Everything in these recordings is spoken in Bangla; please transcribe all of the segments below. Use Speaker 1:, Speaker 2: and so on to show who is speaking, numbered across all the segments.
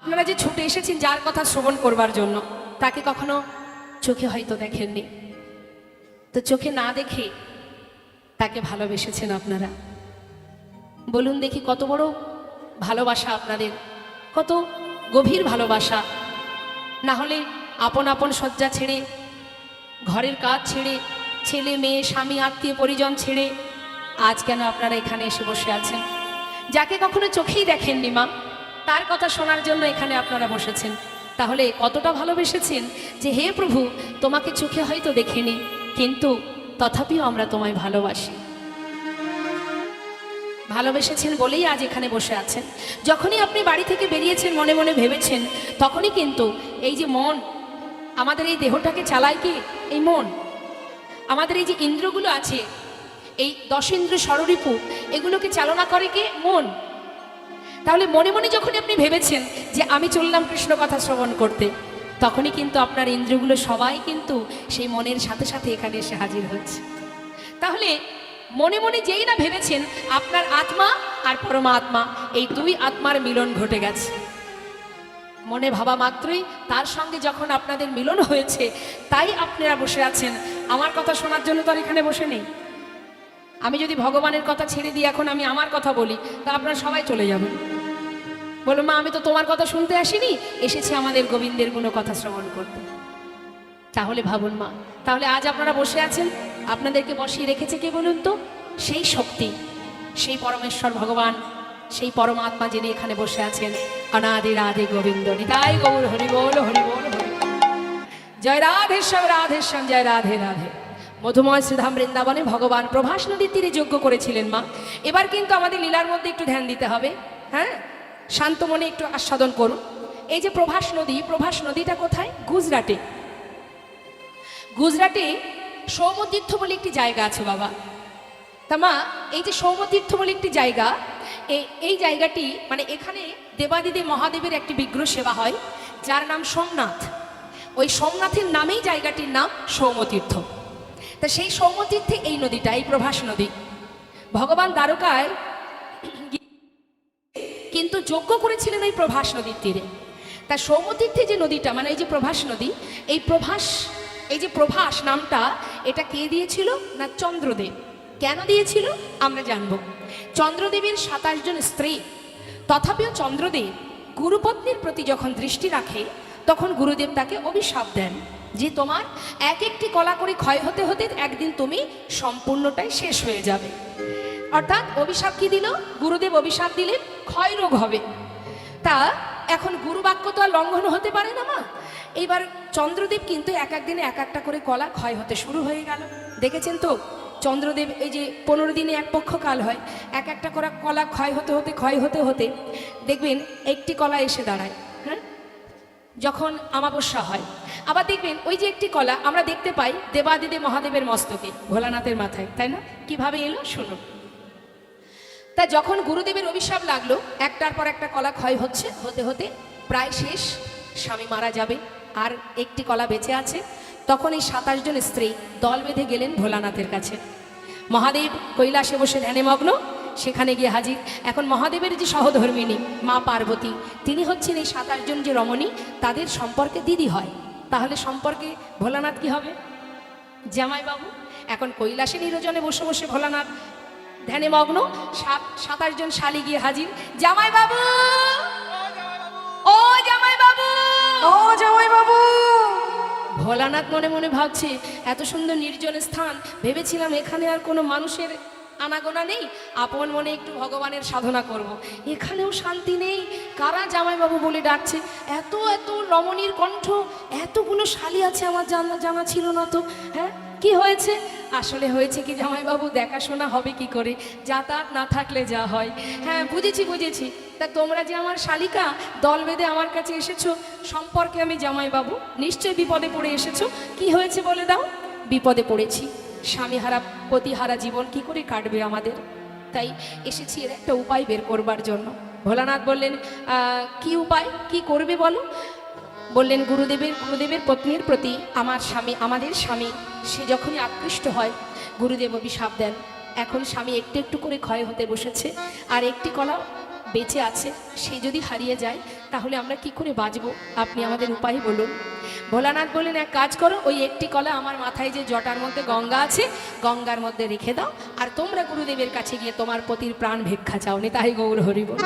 Speaker 1: আপনারা যে ছুটে এসেছেন যার কথা শ্রবণ করবার জন্য, তাকে কখনো চোখে হয়তো দেখেননি, তো চোখে না দেখে তাকে ভালোবেসেছেন আপনারা। বলুন দেখি কত বড় ভালোবাসা আপনাদের, কত গভীর ভালোবাসা। না হলে আপন আপন শয্যা ছেড়ে, ঘরের কাজ ছেড়ে, ছেলে মেয়ে স্বামী আত্মীয় পরিজন ছেড়ে আজ কেন আপনারা এখানে এসে বসে আছেন? যাকে কখনো চোখেই দেখেননি মা, তার কথা শোনার জন্য এখানে আপনারা বসেছেন। তাহলে কতটা ভালোবেসেছেন যে হে প্রভু, তোমাকে চোখে হয়তো দেখিনি, কিন্তু তথাপিও আমরা তোমায় ভালোবাসি। ভালোবেসেছেন বলেই আজ এখানে বসে আছেন। যখনই আপনি বাড়ি থেকে বেরিয়েছেন মনে মনে ভেবেছেন, তখনই কিন্তু এই যে মন, আমাদের এই দেহটাকে চালায় কি এই মন। আমাদের এই যে ইন্দ্রগুলো আছে, এই 10 ইন্দ্র ষড়রিপু, এগুলোকে চালনা করে কে? মন। তাহলে মনে মনে যখন আপনি ভেবেছেন যে আমি চললাম কৃষ্ণ কথা শ্রবণ করতে, তখনই কিন্তু আপনার ইন্দ্রগুলো সবাই কিন্তু সেই মনের সাথে সাথে এখানে এসে হাজির হচ্ছে। তাহলে মনে মনে যেই না ভেবেছেন, আপনার আত্মা আর পরমাত্মা, এই দুই আত্মার মিলন ঘটে গেছে। মনে ভাবা মাত্রই তার সঙ্গে যখন আপনাদের মিলন হয়েছে, তাই আপনারা বসে আছেন। আমার কথা শোনার জন্য তো আর এখানে বসে নেই। আমি যদি ভগবানের কথা ছেড়ে দিই, এখন আমি আমার কথা বলি, তা আপনারা সবাই চলে যাবেন। বলো মা, আমি তো তোমার কথা শুনতে আসিনি, এসেছি আমাদের গোবিন্দের গুণ কথা শ্রবণ করতে। তাহলে ভাবুন মা, তাহলে আজ আপনারা বসে আছেন, আপনাদেরকে বসিয়ে রেখেছে কে বলুন তো? সেই শক্তি, সেই পরমেশ্বর ভগবান, সেই পরমাত্মা যিনি এখানে বসে আছেন। অনাদি রাধে গোবিন্দ নিতাই গৌর হরি বল হরি বল হরি। জয় রাধেশ্যাম রাধেশ্যাম, জয় রাধে রাধে। মধুময় শ্রীধাম বৃন্দাবনে ভগবান প্রভাস নদীর তীরে যজ্ঞ করেছিলেন মা। এবার কিন্তু আমাদের লীলার মধ্যে একটু ধ্যান দিতে হবে। হ্যাঁ, শান্ত মনে একটু আস্বাদন করুন। এই যে প্রভাস নদী, প্রভাস নদীটা কোথায়? গুজরাটে। গুজরাটে সৌমতীর্থ বলে একটি জায়গা আছে বাবা। তা মা, এই যে সৌমতীর্থ বলে একটি জায়গা, এই জায়গাটি মানে এখানে দেবাদিদেব মহাদেবের একটি বিগ্রহ সেবা হয়, যার নাম সোমনাথ। ওই সোমনাথের নামেই জায়গাটির নাম সৌমতীর্থ। তা সেই সৌমতীর্থে এই নদীটা, এই প্রভাস নদী, ভগবান দ্বারকায় কিন্তু যজ্ঞ করেছিলেন এই প্রভাস নদীর তীরে। তা সৌমতীর্থে যে নদীটা, মানে এই যে প্রভাস নদী, এই প্রভাস, এই যে প্রভাস নামটা, এটা কে দিয়েছিল? না চন্দ্রদেব। কেন দিয়েছিল আমরা জানব। চন্দ্রদেবের 27 জন স্ত্রী, তথাপিও চন্দ্রদেব গুরুপত্নীর প্রতি যখন দৃষ্টি রাখে, তখন গুরুদেব তাকে অভিশাপ দেন যে তোমার এক একটি কলা করে ক্ষয় হতে হতে একদিন তুমি সম্পূর্ণটাই শেষ হয়ে যাবে। অর্থাৎ অভিশাপ কি দিল? গুরুদেব অভিশাপ দিলেন ক্ষয় রোগ হবে। তা এখন গুরু বাক্য তো আর লঙ্ঘন হতে পারে না মা। এইবার চন্দ্রদেব কিন্তু এক একদিনে এক একটা করে কলা ক্ষয় হতে শুরু হয়ে গেল। দেখেছেন তো চন্দ্রদেব, এই যে 15 দিনে এক পক্ষ কাল হয়, এক একটা করে কলা ক্ষয় হতে হতে দেখবেন একটি কলা এসে দাঁড়ায়। হ্যাঁ, যখন অমাবস্যা হয়, আবার দেখবেন ওই যে একটি কলা আমরা দেখতে পাই দেবাদিদেব মহাদেবের মস্তকে, ভোলানাথের মাথায়, তাই না? কিভাবে এলো শুনুন। তা যখন গুরুদেবের অভিশাপ লাগলো, একটার পর একটা কলা ক্ষয় হতে হতে প্রায় শেষ, স্বামী মারা যাবে, আর একটি কলা বেঁচে আছে, তখন এই 27 জন স্ত্রী দল বেঁধে গেলেন ভোলানাথের কাছে। মহাদেব কৈলাসে বসে ধ্যানে মগ্ন, সেখানে গিয়ে হাজির। এখন মহাদেবের যে সহধর্মিণী মা পার্বতী, তিনি হচ্ছেন এই 27 জন যে রমণী, তাদের সম্পর্কে দিদি হয়। তাহলে সম্পর্কে ভোলানাথ কি হবে? জামাইবাবু। এখন কৈলাসে নিরজনে বসে বসে ভোলানাথ ধ্যানে মগ্ন, 27 জন শালী গিয়ে হাজির। জামাইবাবু, ও জামাইবাবু, ও জামাইবাবু। ভোলানাথ মনে মনে ভাবছে, এত সুন্দর নির্জন স্থান, ভেবেছিলাম এখানে আর কোনো মানুষের আনাগোনা নেই, আপন মনে একটু ভগবানের সাধনা করব। এখানেও শান্তি নেই, কারা জামাইবাবু বলে ডাকছে, এত এত রমণীর কণ্ঠ, এতগুলো শালী আছে, আমার জানা ছিল না তো। হ্যাঁ, কি হয়েছে? আসলে হয়েছে কি জামাইবাবু, দেখাশোনা হবে কি করে, যাতায়াত না থাকলে যা হয়। হ্যাঁ বুঝেছি। তা তোমরা যে আমার শালিকা, দল বেঁধে আমার কাছে এসেছো, সম্পর্কে আমি জামাইবাবু নিশ্চয়ই বিপদে পড়ে এসেছো। কি হয়েছে বলে দাও। বিপদে পড়েছি, স্বামীহারা পতিহারা জীবন কি করে কাটবে আমাদের, তাই এসেছি এর একটা উপায় বের করবার জন্য। ভোলানাথ বললেন, কি উপায়, কি করবে বলো। বললেন, গুরুদেবের পত্নীর প্রতি আমাদের স্বামী সে যখনই আকৃষ্ট হয়, গুরুদেব অভিশাপ দেন। এখন স্বামী একটু একটু করে ক্ষয় হতে বসেছে, আর একটি কলা বেঁচে আছে, সে যদি হারিয়ে যায় তাহলে আমরা কি করে বাঁচবো? আপনি আমাদের উপায় বলুন। ভোলানাথ বললেন, এক কাজ করো, ওই একটি কলা আমার মাথায় যে জটার মধ্যে গঙ্গা আছে, গঙ্গার মধ্যে রেখে দাও, আর তোমরা গুরুদেবের কাছে গিয়ে তোমার পতির প্রাণ ভিক্ষা চাও। নিতাই গৌর হরি বল।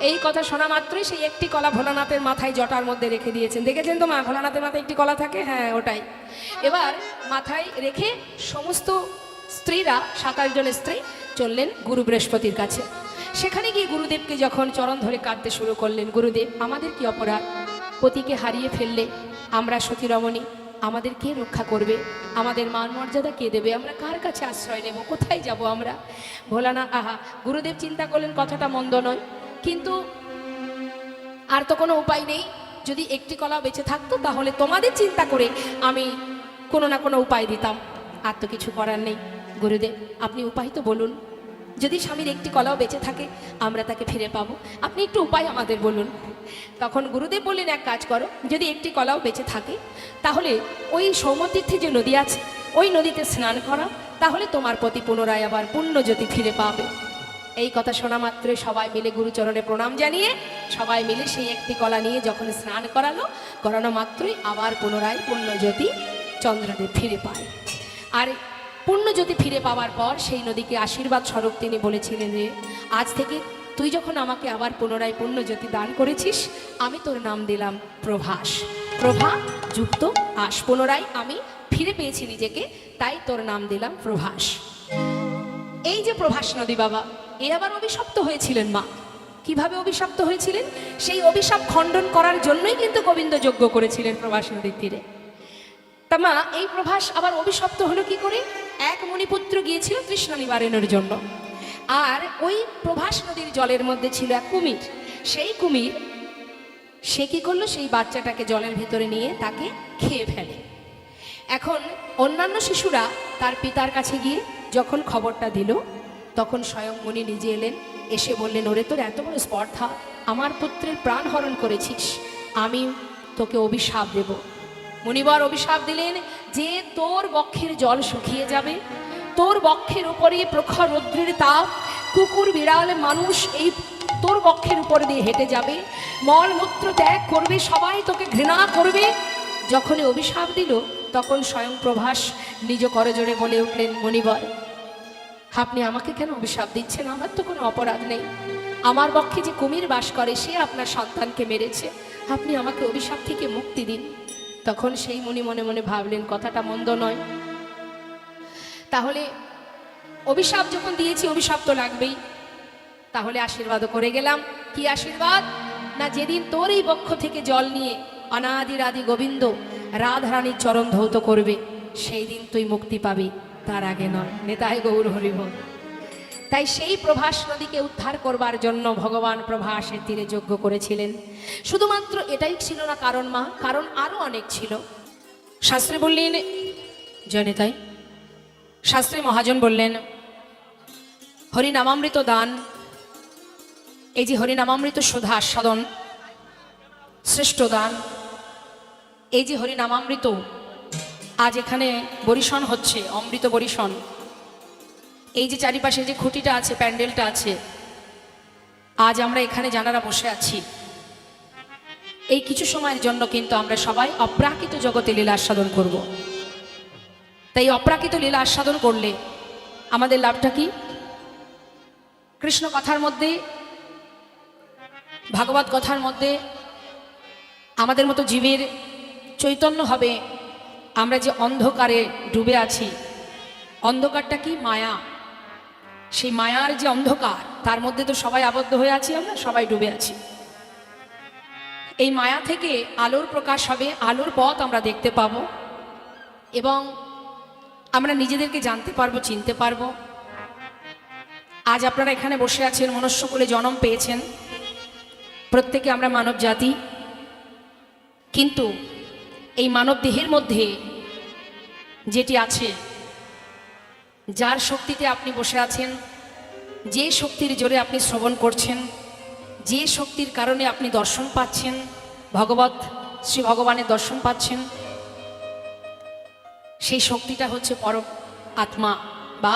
Speaker 1: এই কথা শোনা মাত্রই সেই একটি কলা ভোলানাথের মাথায় জটার মধ্যে রেখে দিয়েছেন। দেখেছেন তো মা, ভোলানাথের মাথায় একটি কলা থাকে, হ্যাঁ ওটাই। এবার মাথায় রেখে সমস্ত স্ত্রীরা, 27 জন স্ত্রী চললেন গুরু বৃহস্পতির কাছে। সেখানে গিয়ে গুরুদেবকে যখন চরণ ধরে কাঁদতে শুরু করলেন, গুরুদেব আমাদের কি অপরাধ? পতিকে হারিয়ে ফেললে আমরা সতী রমণী, আমাদের কে রক্ষা করবে? আমাদের মান মর্যাদা কে দেবে? আমরা কার কাছে আশ্রয় নেব? কোথায় যাব আমরা? ভোলানাথ গুরুদেব চিন্তা করলেন কথাটা মন্দ নয়, কিন্তু আর তো কোনো উপায় নেই। যদি একটি কলা বেঁচে থাকতো তাহলে তোমাদের চিন্তা করে আমি কোনো না কোনো উপায় দিতাম, আর তো কিছু করার নেই। গুরুদেব আপনি উপায় তো বলুন, যদি স্বামীর একটি কলাও বেঁচে থাকে আমরা তাকে ফিরে পাবো, আপনি একটু উপায় আমাদের বলুন। তখন গুরুদেব বললেন, এক কাজ করো, যদি একটি কলাও বেঁচে থাকে তাহলে ওই সৌমতীর্থে যে নদী আছে ওই নদীতে স্নান করা, তাহলে তোমার প্রতি পুনরায় আবার পুণ্যজ্যোতি ফিরে পাবে। এই কথা শোনা মাত্রই সবাই মিলে গুরুচরণে প্রণাম জানিয়ে সবাই মিলে সেই একটি কলা নিয়ে যখন স্নান করানো মাত্রই আবার পুনরায় পুণ্যজ্যোতি চন্দ্রদেব ফিরে পায়। আর পুণ্যজ্যোতি ফিরে পাওয়ার পর সেই নদীকে আশীর্বাদ স্বরূপ তিনি বলেছিলেন যে আজ থেকে তুই যখন আমাকে আবার পুনরায় পুণ্যজ্যোতি দান করেছিস, আমি তোর নাম দিলাম প্রভাস। প্রভা যুক্ত আস, পুনরায় আমি ফিরে পেয়েছি নিজেকে, তাই তোর নাম দিলাম প্রভাস। এই যে প্রভাস নদী বাবা, এ আবার অভিশপ্ত হয়েছিলেন মা। কিভাবে অভিশপ্ত হয়েছিলেন? সেই অভিশাপ খণ্ডন করার জন্যই কিন্তু গোবিন্দ যজ্ঞ করেছিলেন প্রভাস নদীর তীরে। তা মা, এই প্রভাস আবার অভিশপ্ত হলো কি করে? এক মণিপুত্র গিয়েছিল তৃষ্ণা নিবারণের জন্য, আর ওই প্রভাস নদীর জলের মধ্যে ছিল এক কুমির। সেই কুমির সে কি করলো, সেই বাচ্চাটাকে জলের ভেতরে নিয়ে তাকে খেয়ে ফেলে। এখন অন্যান্য শিশুরা তার পিতার কাছে গিয়ে যখন খবরটা দিল, তখন স্বয়ং মুনি নিজে এলেন, এসে বললেন, ওরে তোর এত বড় স্পর্ধা, আমার পুত্রের প্রাণ হরণ করেছিস, আমি তোকে অভিশাপ দেব। মুনিবর অভিশাপ দিলেন যে তোর বক্ষের জল শুকিয়ে যাবে, তোর বক্ষের উপরে প্রখর রৌদ্রের তাপ, কুকুর বিড়াল মানুষ এই তোর বক্ষের উপর দিয়ে হেঁটে যাবে, মলমূত্র ত্যাগ করবে, সবাই তোকে ঘৃণা করবে। যখনই অভিশাপ দিল তখন স্বয়ং প্রভাস নিজ করজোড়ে বলে উঠলেন, মুনিবর আপনি আমাকে কেন অভিশাপ দিচ্ছেন? আমার তো কোনো অপরাধ নেই, আমার বক্ষে যে কুমির বাস করে সে আপনার সন্তানকে মেরেছে, আপনি আমাকে অভিশাপ থেকে মুক্তি দিন। তখন সেই মুনি মনে মনে ভাবলেন কথাটা মন্দ নয়, তাহলে অভিশাপ যখন দিয়েছি অভিশাপ তো লাগবেই, তাহলে আশীর্বাদও করে গেলাম। কি আশীর্বাদ? না যেদিন তোর এই বক্ষ থেকে জল নিয়ে অনাদির আদি গোবিন্দ রাধারানীর চরণ ধৌত করবে সেই দিন তুই মুক্তি পাবি, তার আগে নয়। নেতাই গৌর হরিবল। তাই সেই প্রভাস নদীকে উদ্ধার করবার জন্য ভগবান প্রভাসের তীরে যজ্ঞ করেছিলেন। শুধুমাত্র এটাই ছিল না কারণ মা, কারণ আরো অনেক ছিল। শাস্ত্রে বললেন, জয় নেতাই, শাস্ত্রে মহাজন বললেন হরিনামামৃত দান, এই যে হরিনামামৃত সুধা আস্বাদন শ্রেষ্ঠ দান, এই যে হরিনামামৃত আজ এখানে বরিশন হচ্ছে, অমৃত বরিশন, এই যে চারিপাশে যে খুঁটিটা আছে, প্যান্ডেলটা আছে, আজ আমরা এখানে যারা বসে আছি, এই কিছু সময়ের জন্য কিন্তু আমরা সবাই অপ্রাকৃত জগতে লীলা আস্বাদন করব। তাই অপ্রাকৃত লীলা আস্বাদন করলে আমাদের লাভটা কি? কৃষ্ণ কথার মধ্যে, ভাগবত কথার মধ্যে আমাদের মতো জীবের চৈতন্য হবে। আমরা যে অন্ধকারে ডুবে আছি, অন্ধকারটা কি? মায়া। সেই মায়ার যে অন্ধকার, তার মধ্যে তো সবাই আবদ্ধ হয়ে আছি, আমরা সবাই ডুবে আছি। এই মায়া থেকে আলোর প্রকাশ হবে, আলোর পথ আমরা দেখতে পাব এবং আমরা নিজেদেরকে জানতে পারবো, চিনতে পারবো। আজ আপনারা এখানে বসে আছেন, মনুষ্যকুলে জন্ম পেয়েছেন, প্রত্যেকে আমরা মানব জাতি, কিন্তু এই মানব দেহের মধ্যে যেটি আছে, যার শক্তিতে আপনি বসে আছেন, যে শক্তির জোরে আপনি শ্রবণ করছেন, যে শক্তির কারণে আপনি দর্শন পাচ্ছেন, ভগবত শ্রী ভগবানের দর্শন পাচ্ছেন, সেই শক্তিটা হচ্ছে পরম আত্মা বা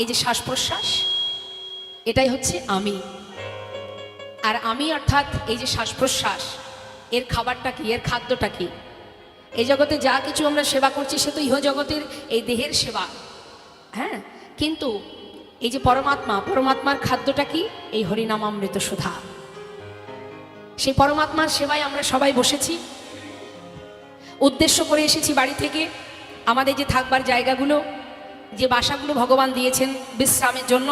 Speaker 1: এই যে শ্বাস প্রশ্বাস, এটাই হচ্ছে আমি। আর আমি অর্থাৎ এই যে শ্বাস প্রশ্বাস, এর খাবারটা কি, এর খাদ্যটা কি? এই জগতে যা কিছু আমরা সেবা করছি সে তো ইহ জগতের এই দেহের সেবা, হ্যাঁ, কিন্তু এই যে পরমাত্মা, পরমাত্মার খাদ্যটা কি? এই হরিনামামৃত সুধা। সেই পরমাত্মার সেবায় আমরা সবাই বসেছি, উদ্দেশ্য করে এসেছি বাড়ি থেকে। আমাদের যে থাকবার জায়গাগুলো, যে বাসাগুলো ভগবান দিয়েছেন বিশ্রামের জন্য,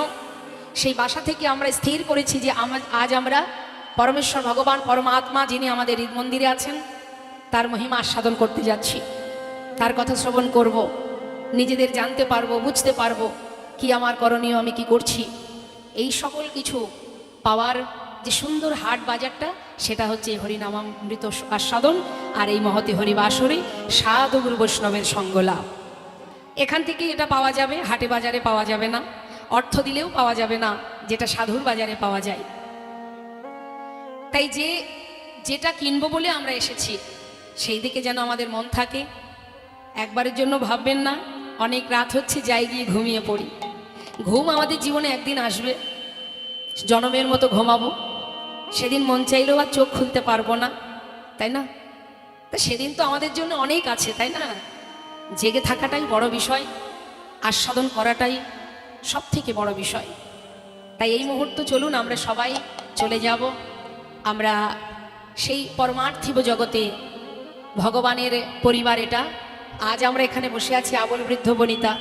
Speaker 1: সেই বাসা থেকে আমরা স্থির করেছি যে আজ আমরা পরমেশ্বর ভগবান পরমাত্মা যিনি আমাদের হৃদ মন্দিরে আছেন তার মহিমা আস্বাদন করতে যাচ্ছি, তার কথা শ্রবণ করব, নিজেদের জানতে পারবো, বুঝতে পারবো কি আমার করণীয়, আমি কি করছি। এই সকল কিছু পাওয়ার যে সুন্দর হাট বাজারটা, সেটা হচ্ছে এই হরিনামামৃত আস্বাদন আর এই মহতি হরিবাসরে সাধু গুরু বৈষ্ণবের সঙ্গ লাভ। এখান থেকে এটা পাওয়া যাবে, হাটে বাজারে পাওয়া যাবে না, অর্থ দিলেও পাওয়া যাবে না, যেটা সাধুর বাজারে পাওয়া যায়। তাই যেটা কিনবো বলে আমরা এসেছি সেই দিকে যেন আমাদের মন থাকে। একবারের জন্য ভাববেন না অনেক রাত হচ্ছে যাই গিয়ে ঘুমিয়ে পড়ি। ঘুম আমাদের জীবনে একদিন আসবে, জনমের মতো ঘুমাবো, সেদিন মন চাইলেও আর চোখ খুলতে পারবো না, তাই না? তা সেদিন তো আমাদের জন্য অনেক আছে, তাই না? জেগে থাকাটাই বড় বিষয়, আস্বাদন করাটাই সব থেকে বড় বিষয়। তাই এই মুহূর্ত চলুন আমরা সবাই চলে যাব, আমরা সেই পরমার্থিব জগতে ভগবানের পরিবার। এটা আজ আমরা এখানে বসে আছি আবল বৃদ্ধ বনিতা,